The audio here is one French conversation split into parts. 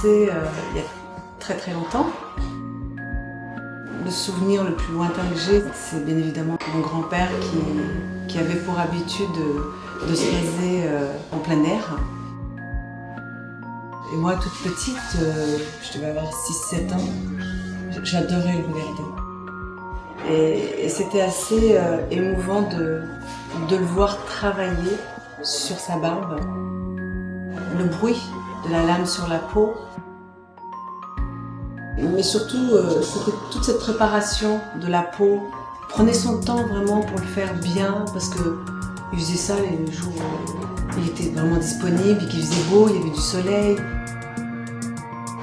commencé il y a très très longtemps. Le souvenir le plus lointain que j'ai, c'est bien évidemment mon grand-père qui avait pour habitude de se raser en plein air. Et moi, toute petite, je devais avoir 6-7 ans, j'adorais le regarder. Et c'était assez émouvant de le voir travailler sur sa barbe. Le bruit de la lame sur la peau. Mais surtout, c'était toute cette préparation de la peau. Il prenait son temps vraiment pour le faire bien, parce qu'il faisait ça les jours où il était vraiment disponible, qu'il faisait beau, il y avait du soleil.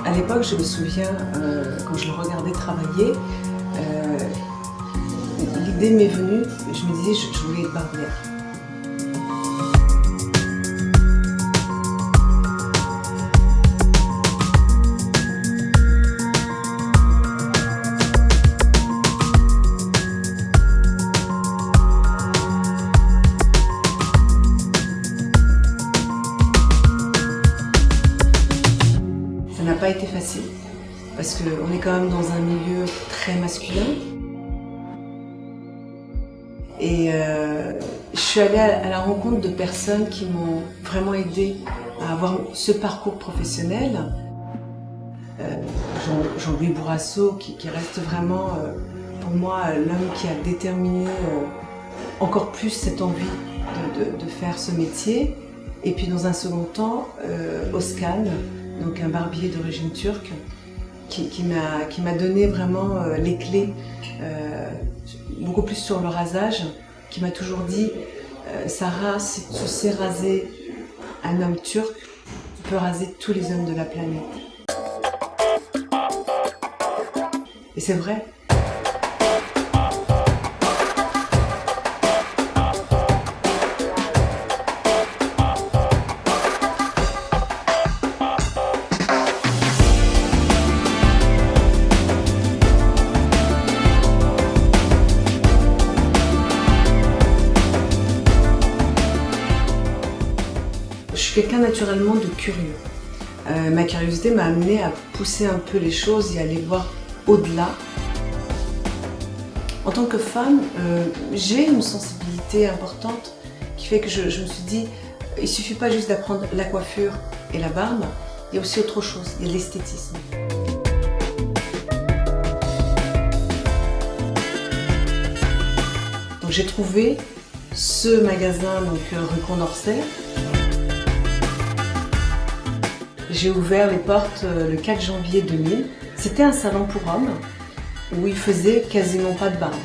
À l'époque, je me souviens, quand je le regardais travailler, l'idée m'est venue, je me disais je voulais être barbière. Ça n'a pas été facile, parce qu'on est quand même dans un milieu très masculin. Et je suis allée à la rencontre de personnes qui m'ont vraiment aidée à avoir ce parcours professionnel. Jean-Louis Bourrasso, qui reste vraiment pour moi l'homme qui a déterminé encore plus cette envie de faire ce métier. Et puis dans un second temps, Özkan, donc un barbier d'origine turque, qui m'a donné vraiment les clés, beaucoup plus sur le rasage, qui m'a toujours dit Sarah, si tu sais raser un homme turc, tu peux raser tous les hommes de la planète. Et c'est vrai. Je suis quelqu'un naturellement de curieux. Ma curiosité m'a amenée à pousser un peu les choses et à aller voir au-delà. En tant que femme, j'ai une sensibilité importante qui fait que je me suis dit, il ne suffit pas juste d'apprendre la coiffure et la barbe, il y a aussi autre chose, il y a l'esthétisme. Donc j'ai trouvé ce magasin rue Condorcet. J'ai ouvert les portes le 4 janvier 2000. C'était un salon pour hommes où il faisait quasiment pas de barbe.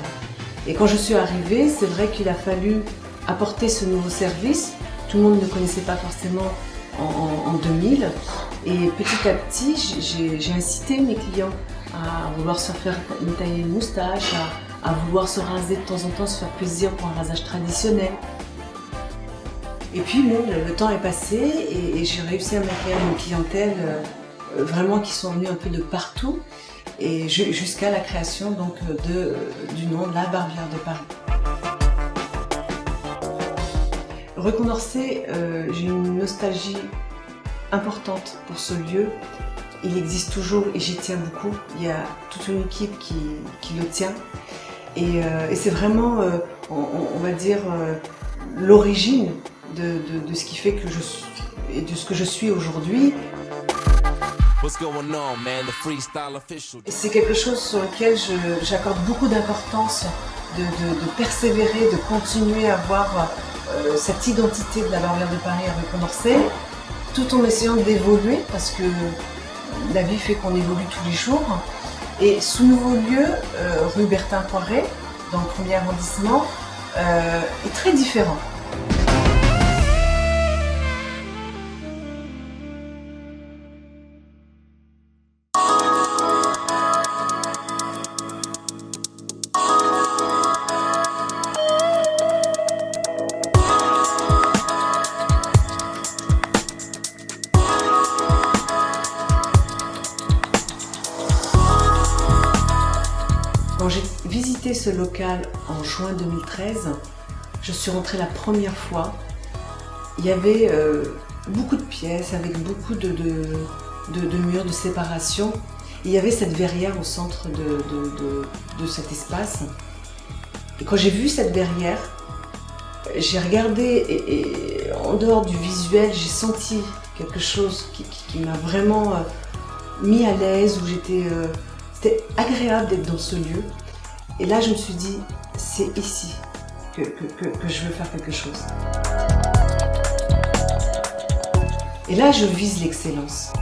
Et quand je suis arrivée, c'est vrai qu'il a fallu apporter ce nouveau service. Tout le monde ne connaissait pas forcément en 2000. Et petit à petit, j'ai incité mes clients à vouloir se faire tailler une moustache, à vouloir se raser de temps en temps, se faire plaisir pour un rasage traditionnel. Et puis bon, le temps est passé et j'ai réussi à m'acquérir une clientèle vraiment qui sont venus un peu de partout, et jusqu'à la création donc du nom La Barbière de Paris. Rue Condorcet, j'ai une nostalgie importante pour ce lieu. Il existe toujours et j'y tiens beaucoup. Il y a toute une équipe qui le tient. Et c'est vraiment, on va dire, l'origine de ce qui fait que je suis et de ce que je suis aujourd'hui. C'est quelque chose sur lequel j'accorde beaucoup d'importance, de persévérer, de continuer à avoir cette identité de la Barbière de Paris à rue Condorcet, tout en essayant d'évoluer, parce que la vie fait qu'on évolue tous les jours. Et ce nouveau lieu, rue Bertin-Poiré, dans le 1er arrondissement, est très différent. Quand j'ai visité ce local en juin 2013, je suis rentrée la première fois. Il y avait beaucoup de pièces avec beaucoup de murs de séparation. Il y avait cette verrière au centre de cet espace. Et quand j'ai vu cette verrière, j'ai regardé et en dehors du visuel, j'ai senti quelque chose qui m'a vraiment mis à l'aise, où c'était agréable d'être dans ce lieu. Et là, je me suis dit, c'est ici que je veux faire quelque chose. Et là, je vise l'excellence.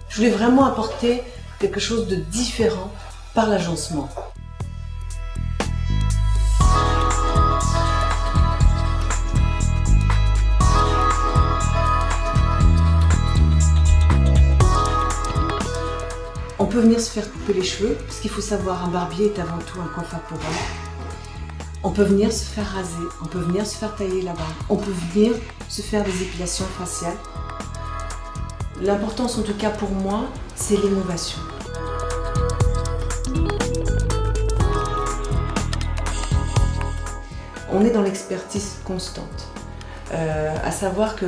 Je voulais vraiment apporter quelque chose de différent par l'agencement. On peut venir se faire couper les cheveux, parce qu'il faut savoir, un barbier est avant tout un coiffeur pour homme. On peut venir se faire raser, on peut venir se faire tailler la barbe, on peut venir se faire des épilations faciales. L'importance, en tout cas pour moi, c'est l'innovation. On est dans l'expertise constante. À savoir que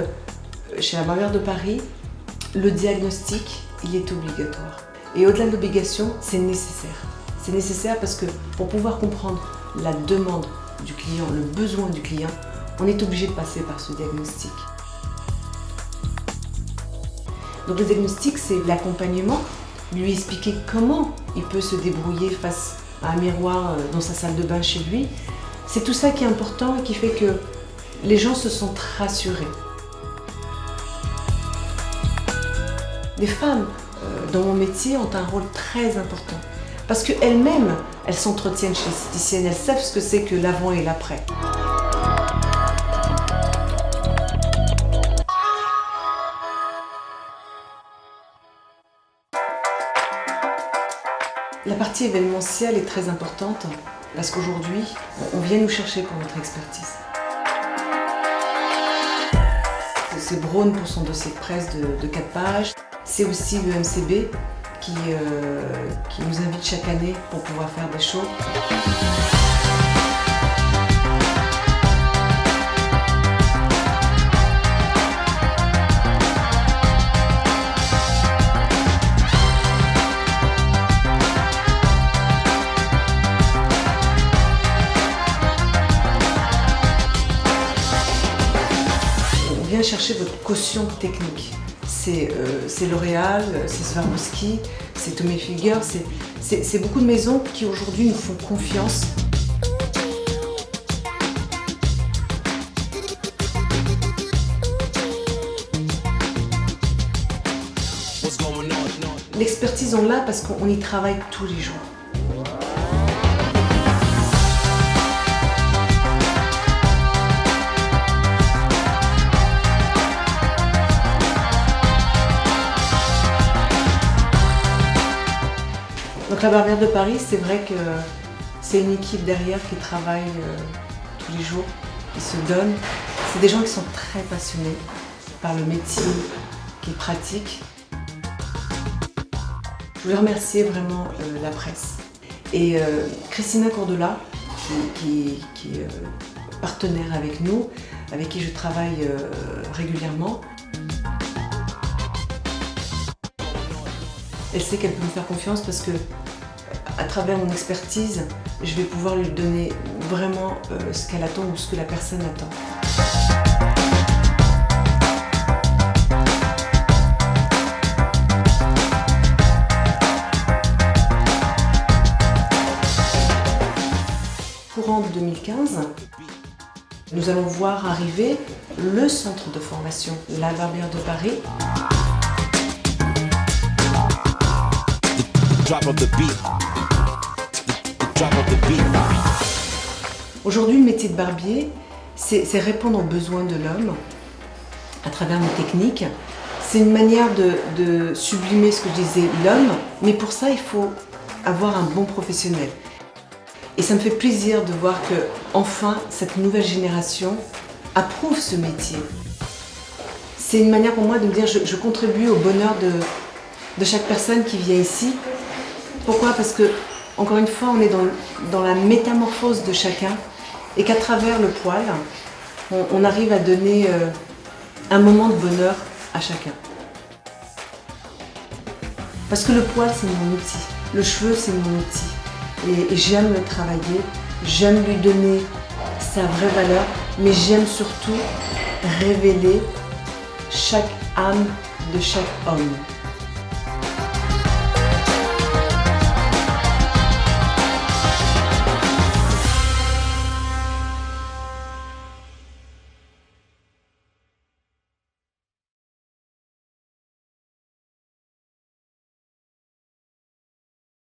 chez la barbière de Paris, le diagnostic, il est obligatoire. Et au-delà de l'obligation, c'est nécessaire. C'est nécessaire parce que pour pouvoir comprendre la demande du client, le besoin du client, on est obligé de passer par ce diagnostic. Donc le diagnostic, c'est l'accompagnement, lui expliquer comment il peut se débrouiller face à un miroir dans sa salle de bain chez lui. C'est tout ça qui est important et qui fait que les gens se sentent rassurés. Les femmes, dans mon métier, ont un rôle très important parce qu'elles-mêmes, elles s'entretiennent chez l'esthéticienne, elles savent ce que c'est que l'avant et l'après. La partie événementielle est très importante parce qu'aujourd'hui, on vient nous chercher pour notre expertise. C'est Braun pour son dossier de presse de 4 pages. C'est aussi le MCB qui nous invite chaque année pour pouvoir faire des shows. On vient chercher votre caution technique. C'est L'Oréal, c'est Swarovski, c'est Tommy Hilfiger, c'est beaucoup de maisons qui aujourd'hui nous font confiance. L'expertise, on l'a parce qu'on y travaille tous les jours. Donc la barbière de Paris, c'est vrai que c'est une équipe derrière qui travaille tous les jours, qui se donne. C'est des gens qui sont très passionnés par le métier qu'ils pratiquent. Je voulais remercier vraiment la presse. Et Christina Cordula, qui est partenaire avec nous, avec qui je travaille régulièrement. Elle sait qu'elle peut me faire confiance parce que, à travers mon expertise, je vais pouvoir lui donner vraiment ce qu'elle attend ou ce que la personne attend. Courant de 2015, nous allons voir arriver le centre de formation, la barbière de Paris. Aujourd'hui, le métier de barbier, c'est répondre aux besoins de l'homme à travers nos techniques. C'est une manière de sublimer ce que je disais, l'homme, mais pour ça, il faut avoir un bon professionnel. Et ça me fait plaisir de voir que, enfin, cette nouvelle génération approuve ce métier. C'est une manière pour moi de me dire je contribue au bonheur de chaque personne qui vient ici. Pourquoi ? Parce que Encore une fois, on est dans la métamorphose de chacun et qu'à travers le poil, on arrive à donner un moment de bonheur à chacun. Parce que le poil, c'est mon outil. Le cheveu, c'est mon outil. Et j'aime le travailler, j'aime lui donner sa vraie valeur, mais j'aime surtout révéler chaque âme de chaque homme.